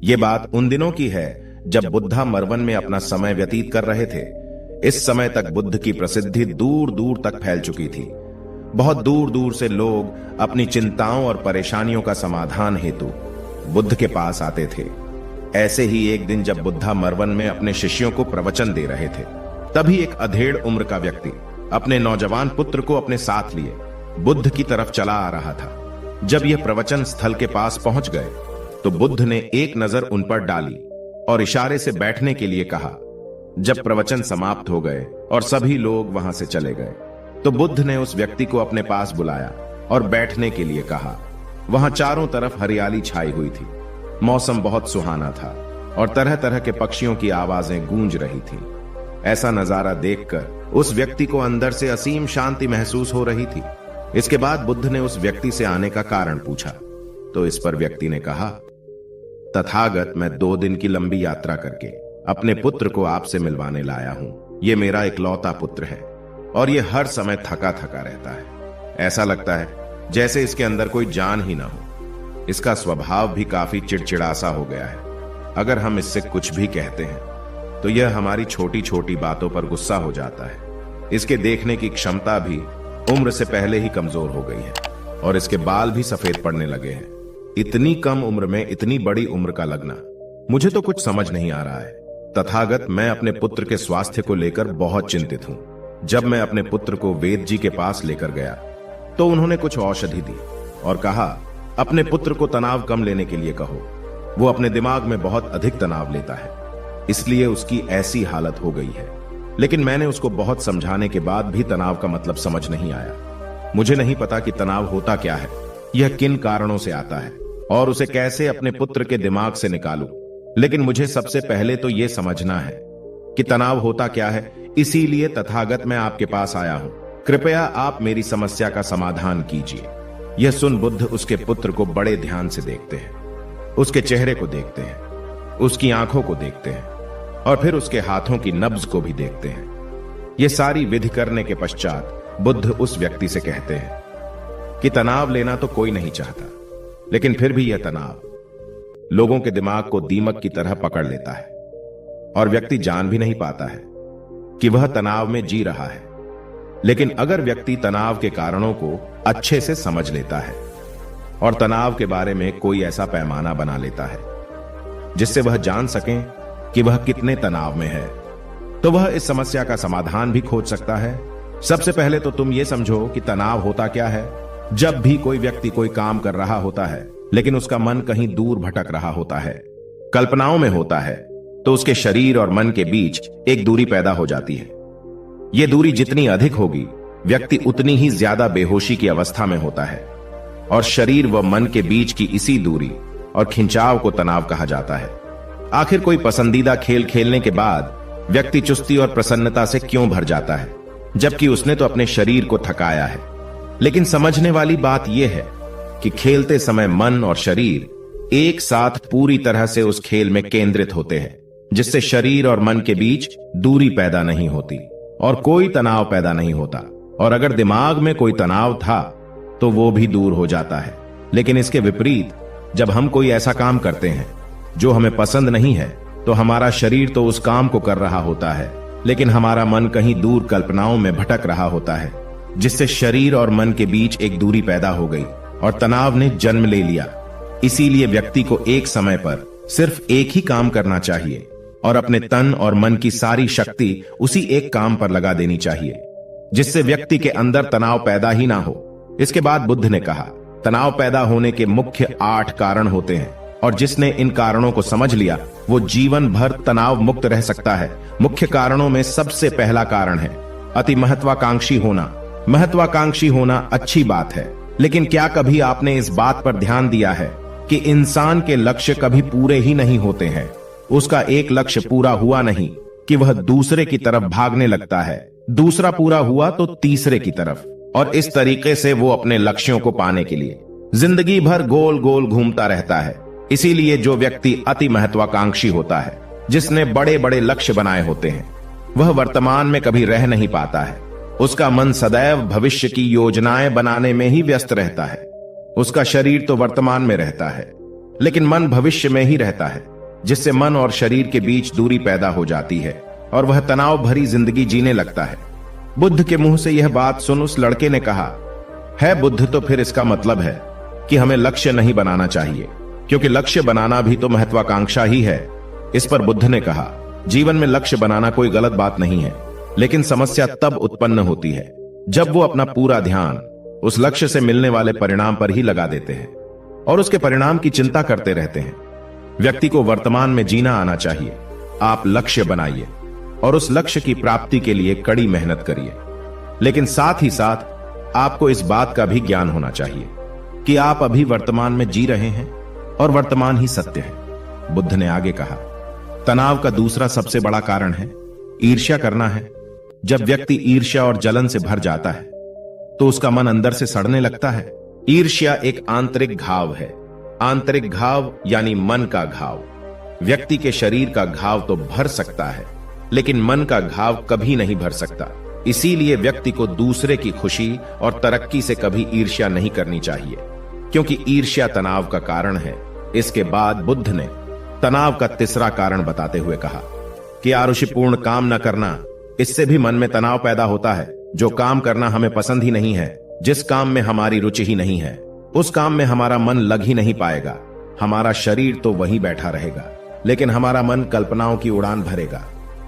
ये बात उन दिनों की है जब बुद्धा मरवन में अपना समय व्यतीत कर रहे थे। इस समय तक बुद्ध की प्रसिद्धि दूर दूर तक फैल चुकी थी। बहुत दूर दूर से लोग अपनी चिंताओं और परेशानियों का समाधान हेतु बुद्ध के पास आते थे। ऐसे ही एक दिन जब बुद्धा मरवन में अपने शिष्यों को प्रवचन दे रहे थे, तभी एक अधेड़ उम्र का व्यक्ति अपने नौजवान पुत्र को अपने साथ लिए बुद्ध की तरफ चला आ रहा था। जब यह प्रवचन स्थल के पास पहुंच गए तो बुद्ध ने एक नजर उन पर डाली और इशारे से बैठने के लिए कहा। जब प्रवचन समाप्त हो गए और सभी लोग वहां से चले गए तो बुद्ध ने उस व्यक्ति को अपने पास बुलाया और बैठने के लिए कहा। वहां चारों तरफ हरियाली छाई हुई थी। मौसम बहुत सुहाना था और तरह तरह के पक्षियों की आवाजें गूंज रही थी। ऐसा नजारा देखकर उस व्यक्ति को अंदर से असीम शांति महसूस हो रही थी। इसके बाद बुद्ध ने उस व्यक्ति से आने का कारण पूछा तो इस पर व्यक्ति ने कहा, तथागत, मैं 2 दिन की लंबी यात्रा करके अपने पुत्र को आपसे मिलवाने लाया हूं। ये मेरा इकलौता पुत्र है और ये हर समय थका थका रहता है। ऐसा लगता है जैसे इसके अंदर कोई जान ही ना हो। इसका स्वभाव भी काफी चिड़चिड़ासा हो गया है। अगर हम इससे कुछ भी कहते हैं तो यह हमारी छोटी छोटी बातों पर गुस्सा हो जाता है। इसके देखने की क्षमता भी उम्र से पहले ही कमजोर हो गई है और इसके बाल भी सफेद पड़ने लगे हैं। इतनी कम उम्र में इतनी बड़ी उम्र का लगना, मुझे तो कुछ समझ नहीं आ रहा है। तथागत, मैं अपने पुत्र के स्वास्थ्य को लेकर बहुत चिंतित हूं। जब मैं अपने पुत्र को वेद जी के पास लेकर गया तो उन्होंने कुछ औषधि दी और कहा, अपने पुत्र को तनाव कम लेने के लिए कहो। वो अपने दिमाग में बहुत अधिक तनाव लेता है, इसलिए उसकी ऐसी हालत हो गई है। लेकिन मैंने उसको बहुत समझाने के बाद भी तनाव का मतलब समझ नहीं आया। मुझे नहीं पता कि तनाव होता क्या है, यह किन कारणों से आता है और उसे कैसे अपने पुत्र के दिमाग से निकालूं। लेकिन मुझे सबसे पहले तो यह समझना है कि तनाव होता क्या है। इसीलिए तथागत मैं आपके पास आया हूं। कृपया आप मेरी समस्या का समाधान कीजिए। यह सुन बुद्ध उसके पुत्र को बड़े ध्यान से देखते हैं। उसके चेहरे को देखते हैं, उसकी आंखों को देखते हैं और फिर उसके हाथों की नब्ज को भी देखते हैं। यह सारी विधि करने के पश्चात बुद्ध उस व्यक्ति से कहते हैं कि तनाव लेना तो कोई नहीं चाहता, लेकिन फिर भी यह तनाव लोगों के दिमाग को दीमक की तरह पकड़ लेता है और व्यक्ति जान भी नहीं पाता है कि वह तनाव में जी रहा है। लेकिन अगर व्यक्ति तनाव के कारणों को अच्छे से समझ लेता है और तनाव के बारे में कोई ऐसा पैमाना बना लेता है जिससे वह जान सके कि वह कितने तनाव में है, तो वह इस समस्या का समाधान भी खोज सकता है। सबसे पहले तो तुम ये समझो कि तनाव होता क्या है। जब भी कोई व्यक्ति कोई काम कर रहा होता है लेकिन उसका मन कहीं दूर भटक रहा होता है, कल्पनाओं में होता है, तो उसके शरीर और मन के बीच एक दूरी पैदा हो जाती है। यह दूरी जितनी अधिक होगी, व्यक्ति उतनी ही ज्यादा बेहोशी की अवस्था में होता है और शरीर व मन के बीच की इसी दूरी और खिंचाव को तनाव कहा जाता है। आखिर कोई पसंदीदा खेल खेलने के बाद व्यक्ति चुस्ती और प्रसन्नता से क्यों भर जाता है, जबकि उसने तो अपने शरीर को थकाया है। लेकिन समझने वाली बात यह है कि खेलते समय मन और शरीर एक साथ पूरी तरह से उस खेल में केंद्रित होते हैं, जिससे शरीर और मन के बीच दूरी पैदा नहीं होती और कोई तनाव पैदा नहीं होता। और अगर दिमाग में कोई तनाव था तो वो भी दूर हो जाता है। लेकिन इसके विपरीत, जब हम कोई ऐसा काम करते हैं जो हमें पसंद नहीं है, तो हमारा शरीर तो उस काम को कर रहा होता है, लेकिन हमारा मन कहीं दूर कल्पनाओं में भटक रहा होता है, जिससे शरीर और मन के बीच एक दूरी पैदा हो गई और तनाव ने जन्म ले लिया। इसीलिए व्यक्ति को एक समय पर सिर्फ एक ही काम करना चाहिए और अपने तन और मन की सारी शक्ति उसी एक काम पर लगा देनी चाहिए, जिससे व्यक्ति के अंदर तनाव पैदा ही ना हो। इसके बाद बुद्ध ने कहा, तनाव पैदा होने के मुख्य 8 कारण होते हैं और जिसने इन कारणों को समझ लिया वो जीवन भर तनाव मुक्त रह सकता है। मुख्य कारणों में सबसे पहला कारण है अति महत्वाकांक्षी होना। महत्वाकांक्षी होना अच्छी बात है, लेकिन क्या कभी आपने इस बात पर ध्यान दिया है कि इंसान के लक्ष्य कभी पूरे ही नहीं होते हैं। उसका एक लक्ष्य पूरा हुआ नहीं कि वह दूसरे की तरफ भागने लगता है, दूसरा पूरा हुआ तो तीसरे की तरफ, और इस तरीके से वो अपने लक्ष्यों को पाने के लिए जिंदगी भर गोल गोल घूमता रहता है। इसीलिए जो व्यक्ति अति महत्वाकांक्षी होता है, जिसने बड़े बड़े लक्ष्य बनाए होते हैं, वह वर्तमान में कभी रह नहीं पाता है। उसका मन सदैव भविष्य की योजनाएं बनाने में ही व्यस्त रहता है। उसका शरीर तो वर्तमान में रहता है, लेकिन मन भविष्य में ही रहता है। जिससे मन और शरीर के बीच दूरी पैदा हो जाती है और वह तनाव भरी जिंदगी जीने लगता है। बुद्ध के मुंह से यह बात सुन उस लड़के ने कहा, है बुद्ध, तो फिर इसका मतलब है कि हमें लक्ष्य नहीं बनाना चाहिए, क्योंकि लक्ष्य बनाना भी तो महत्वाकांक्षा ही है। इस पर बुद्ध ने कहा, जीवन में लक्ष्य बनाना कोई गलत बात नहीं है, लेकिन समस्या तब उत्पन्न होती है जब वो अपना पूरा ध्यान उस लक्ष्य से मिलने वाले परिणाम पर ही लगा देते हैं और उसके परिणाम की चिंता करते रहते हैं। व्यक्ति को वर्तमान में जीना आना चाहिए। आप लक्ष्य बनाइए और उस लक्ष्य की प्राप्ति के लिए कड़ी मेहनत करिए, लेकिन साथ ही साथ आपको इस बात का भी ज्ञान होना चाहिए कि आप अभी वर्तमान में जी रहे हैं और वर्तमान ही सत्य है। बुद्ध ने आगे कहा, तनाव का दूसरा सबसे बड़ा कारण है ईर्ष्या करना है। जब व्यक्ति ईर्ष्या और जलन से भर जाता है तो उसका मन अंदर से सड़ने लगता है। ईर्ष्या एक आंतरिक घाव है। आंतरिक घाव यानी मन का घाव। व्यक्ति के शरीर का घाव तो भर सकता है, लेकिन मन का घाव कभी नहीं भर सकता। इसीलिए व्यक्ति को दूसरे की खुशी और तरक्की से कभी ईर्ष्या नहीं करनी चाहिए, क्योंकि ईर्ष्या तनाव का कारण है। इसके बाद बुद्ध ने तनाव का तीसरा कारण बताते हुए कहा कि आरुषिपूर्ण काम न करना, इससे भी मन में तनाव पैदा होता है। जो काम करना हमें पसंद ही नहीं है, जिस काम में हमारी रुचि ही नहीं है, उस काम में हमारा मन लग ही नहीं पाएगा। हमारा शरीर तो वहीं बैठा रहेगा, लेकिन हमारा मन कल्पनाओं की उड़ान भरेगा,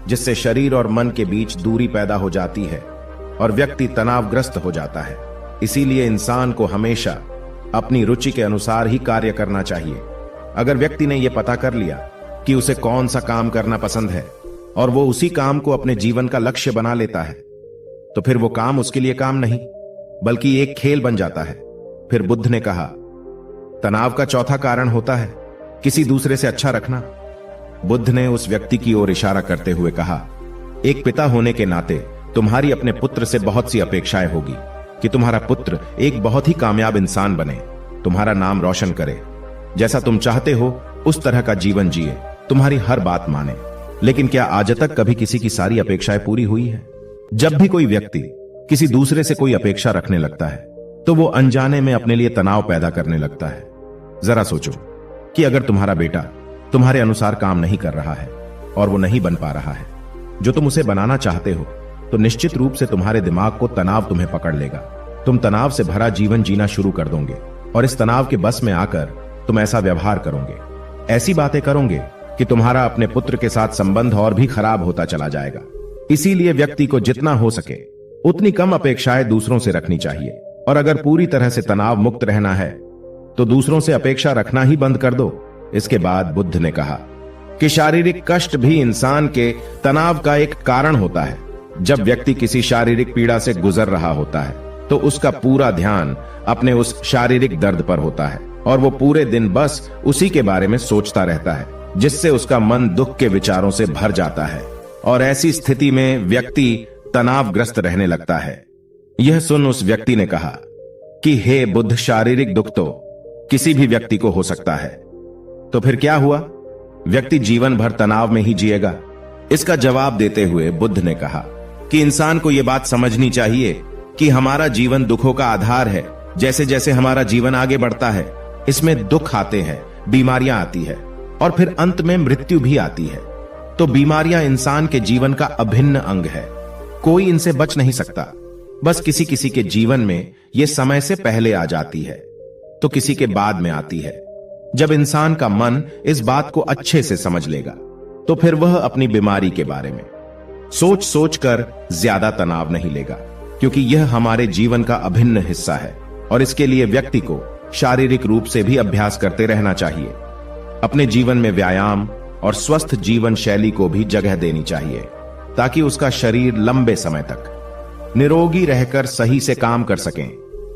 जिससे शरीर और मन के बीच दूरी पैदा हो जाती है और व्यक्ति तनावग्रस्त हो जाता है। इसीलिए इंसान को हमेशा अपनी रुचि के अनुसार ही कार्य करना चाहिए। अगर व्यक्ति ने यह पता कर लिया कि उसे कौन सा काम करना पसंद है और वो उसी काम को अपने जीवन का लक्ष्य बना लेता है, तो फिर वो काम उसके लिए काम नहीं बल्कि एक खेल बन जाता है। फिर बुद्ध ने कहा, तनाव का चौथा कारण होता है किसी दूसरे से अच्छा रखना। बुद्ध ने उस व्यक्ति की ओर इशारा करते हुए कहा, एक पिता होने के नाते तुम्हारी अपने पुत्र से बहुत सी अपेक्षाएं होगी कि तुम्हारा पुत्र एक बहुत ही कामयाब इंसान बने, तुम्हारा नाम रोशन करे, जैसा तुम चाहते हो उस तरह का जीवन जिए, तुम्हारी हर बात माने। लेकिन क्या आज तक कभी किसी की सारी अपेक्षाएं पूरी हुई है? जब भी कोई व्यक्ति किसी दूसरे से कोई अपेक्षा रखने लगता है तो वो अनजाने में अपने लिए तनाव पैदा करने लगता है। जरा सोचो कि अगर तुम्हारा बेटा तुम्हारे अनुसार काम नहीं कर रहा है और वो नहीं बन पा रहा है जो तुम उसे बनाना चाहते हो, तो निश्चित रूप से तुम्हारे दिमाग को तनाव तुम्हें पकड़ लेगा। तुम तनाव से भरा जीवन जीना शुरू कर दोगे और इस तनाव के बस में आकर तुम ऐसा व्यवहार करोगे, ऐसी बातें करोगे कि तुम्हारा अपने पुत्र के साथ संबंध और भी खराब होता चला जाएगा। इसीलिए व्यक्ति को जितना हो सके उतनी कम अपेक्षाएं दूसरों से रखनी चाहिए, और अगर पूरी तरह से तनाव मुक्त रहना है तो दूसरों से अपेक्षा रखना ही बंद कर दो। इसके बाद बुद्ध ने कहा कि शारीरिक कष्ट भी इंसान के तनाव का एक कारण होता है। जब व्यक्ति किसी शारीरिक पीड़ा से गुजर रहा होता है तो उसका पूरा ध्यान अपने उस शारीरिक दर्द पर होता है और वो पूरे दिन बस उसी के बारे में सोचता रहता है, जिससे उसका मन दुख के विचारों से भर जाता है और ऐसी स्थिति में व्यक्ति तनावग्रस्त रहने लगता है। यह सुन उस व्यक्ति ने कहा कि हे बुद्ध, शारीरिक दुख तो किसी भी व्यक्ति को हो सकता है, तो फिर क्या हुआ? व्यक्ति जीवन भर तनाव में ही जिएगा? इसका जवाब देते हुए बुद्ध ने कहा कि इंसान को यह बात समझनी चाहिए कि हमारा जीवन दुखों का आधार है। जैसे जैसे हमारा जीवन आगे बढ़ता है, इसमें दुख आते हैं, बीमारियां आती है और फिर अंत में मृत्यु भी आती है। तो बीमारियां इंसान के जीवन का अभिन्न अंग है, कोई इनसे बच नहीं सकता। बस किसी किसी के जीवन में यह समय से पहले आ जाती है तो किसी के बाद में आती है। जब इंसान का मन इस बात को अच्छे से समझ लेगा तो फिर वह अपनी बीमारी के बारे में सोच सोच कर ज्यादा तनाव नहीं लेगा, क्योंकि यह हमारे जीवन का अभिन्न हिस्सा है और इसके लिए व्यक्ति को शारीरिक रूप से भी अभ्यास करते रहना चाहिए। अपने जीवन में व्यायाम और स्वस्थ जीवन शैली को भी जगह देनी चाहिए ताकि उसका शरीर लंबे समय तक निरोगी रहकर सही से काम कर सकें।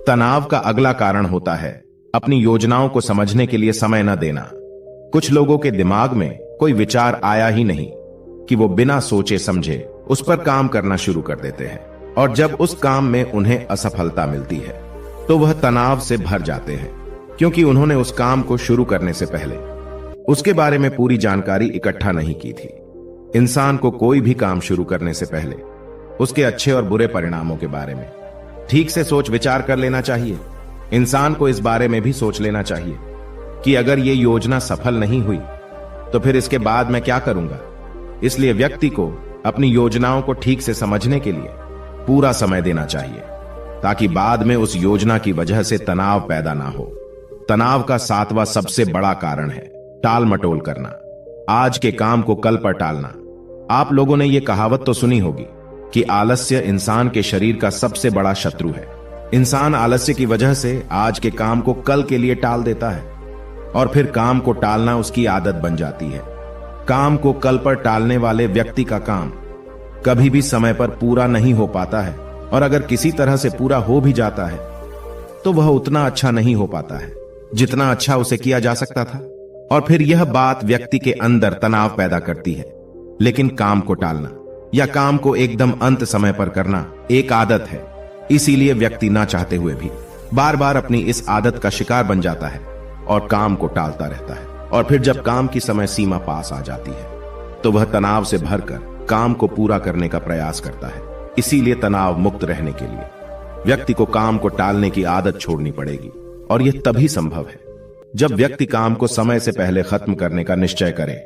तनाव का अगला कारण होता है अपनी योजनाओं को समझने के लिए समय न देना। कुछ लोगों के दिमाग में कोई विचार आया ही नहीं कि वो बिना सोचे समझे उस पर काम करना शुरू कर देते हैं, और जब उस काम में उन्हें असफलता मिलती है तो वह तनाव से भर जाते हैं, क्योंकि उन्होंने उस काम को शुरू करने से पहले उसके बारे में पूरी जानकारी इकट्ठा नहीं की थी। इंसान को कोई भी काम शुरू करने से पहले उसके अच्छे और बुरे परिणामों के बारे में ठीक से सोच विचार कर लेना चाहिए। इंसान को इस बारे में भी सोच लेना चाहिए कि अगर ये योजना सफल नहीं हुई तो फिर इसके बाद मैं क्या करूंगा। इसलिए व्यक्ति को अपनी योजनाओं को ठीक से समझने के लिए पूरा समय देना चाहिए, ताकि बाद में उस योजना की वजह से तनाव पैदा ना हो। तनाव का 7वां सबसे बड़ा कारण है टाल मटोल करना, आज के काम को कल पर टालना। आप लोगों ने यह कहावत तो सुनी होगी कि आलस्य इंसान के शरीर का सबसे बड़ा शत्रु है। इंसान आलस्य की वजह से आज के काम को कल के लिए टाल देता है और फिर काम को टालना उसकी आदत बन जाती है। काम को कल पर टालने वाले व्यक्ति का काम कभी भी समय पर पूरा नहीं हो पाता है, और अगर किसी तरह से पूरा हो भी जाता है तो वह उतना अच्छा नहीं हो पाता है जितना अच्छा उसे किया जा सकता था, और फिर यह बात व्यक्ति के अंदर तनाव पैदा करती है। लेकिन काम को टालना या काम को एकदम अंत समय पर करना एक आदत है, इसीलिए व्यक्ति ना चाहते हुए भी बार बार अपनी इस आदत का शिकार बन जाता है और काम को टालता रहता है। और फिर जब काम की समय सीमा पास आ जाती है तो वह तनाव से भरकर काम को पूरा करने का प्रयास करता है। इसीलिए तनाव मुक्त रहने के लिए व्यक्ति को काम को टालने की आदत छोड़नी पड़ेगी, और यह तभी संभव है जब व्यक्ति काम को समय से पहले खत्म करने का निश्चय करे।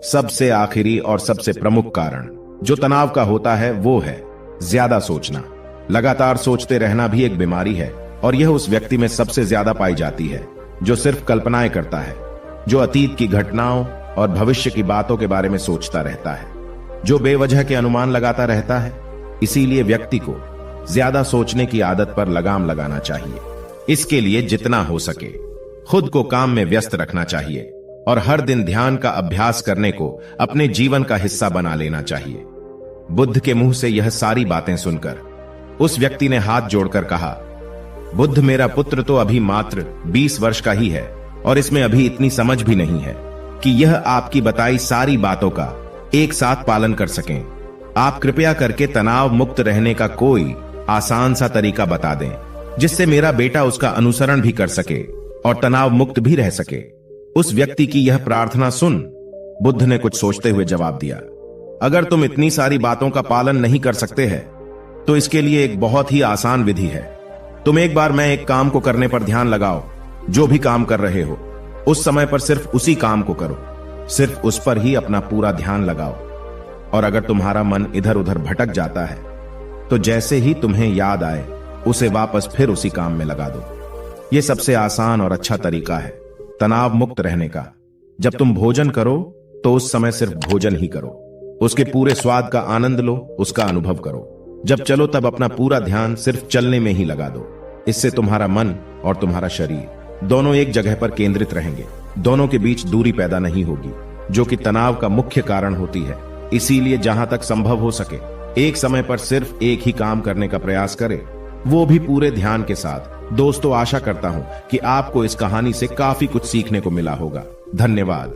सबसे आखिरी और सबसे प्रमुख कारण जो तनाव का होता है वो है ज्यादा सोचना। लगातार सोचते रहना भी एक बीमारी है, और यह उस व्यक्ति में सबसे ज्यादा पाई जाती है जो सिर्फ कल्पनाएं करता है, जो अतीत की घटनाओं और भविष्य की बातों के बारे में सोचता रहता है, जो बेवजह के अनुमान लगाता रहता है। इसीलिए व्यक्ति को ज्यादा सोचने की आदत पर लगाम लगाना चाहिए। इसके लिए जितना हो सके खुद को काम में व्यस्त रखना चाहिए, और हर दिन ध्यान का अभ्यास करने को अपने जीवन का हिस्सा बना लेना चाहिए। बुद्ध के मुंह से यह सारी बातें सुनकर उस व्यक्ति ने हाथ जोड़कर कहा, बुद्ध, मेरा पुत्र तो अभी मात्र 20 वर्ष का ही है, और इसमें अभी इतनी समझ भी नहीं है कि यह आपकी बताई सारी बातों का एक साथ पालन कर सकें। आप कृपया करके तनाव मुक्त रहने का कोई आसान सा तरीका बता दें, जिससे मेरा बेटा उसका अनुसरण भी कर सके और तनाव मुक्त भी रह सके। उस व्यक्ति की यह प्रार्थना सुन बुद्ध ने कुछ सोचते हुए जवाब दिया, अगर तुम इतनी सारी बातों का पालन नहीं कर सकते हैं तो इसके लिए एक बहुत ही आसान विधि है। तुम एक बार मैं एक काम को करने पर ध्यान लगाओ। जो भी काम कर रहे हो उस समय पर सिर्फ उसी काम को करो, सिर्फ उस पर ही अपना पूरा ध्यान लगाओ। और अगर तुम्हारा मन इधर उधर भटक जाता है तो जैसे ही तुम्हें याद आए उसे वापस फिर उसी काम में लगा दो। यह सबसे आसान और अच्छा तरीका है तनाव मुक्त रहने का। जब तुम भोजन करो तो उस समय सिर्फ भोजन ही करो, उसके पूरे स्वाद का आनंद लो, उसका अनुभव करो। जब चलो तब अपना पूरा ध्यान सिर्फ चलने में ही लगा दो। इससे तुम्हारा मन और तुम्हारा शरीर दोनों एक जगह पर केंद्रित रहेंगे, दोनों के बीच दूरी पैदा नहीं होगी, जो कि तनाव का मुख्य कारण होती है। इसीलिए जहां तक संभव हो सके एक समय पर सिर्फ एक ही काम करने का प्रयास करें, वो भी पूरे ध्यान के साथ। दोस्तों, आशा करता हूं कि आपको इस कहानी से काफी कुछ सीखने को मिला होगा। धन्यवाद।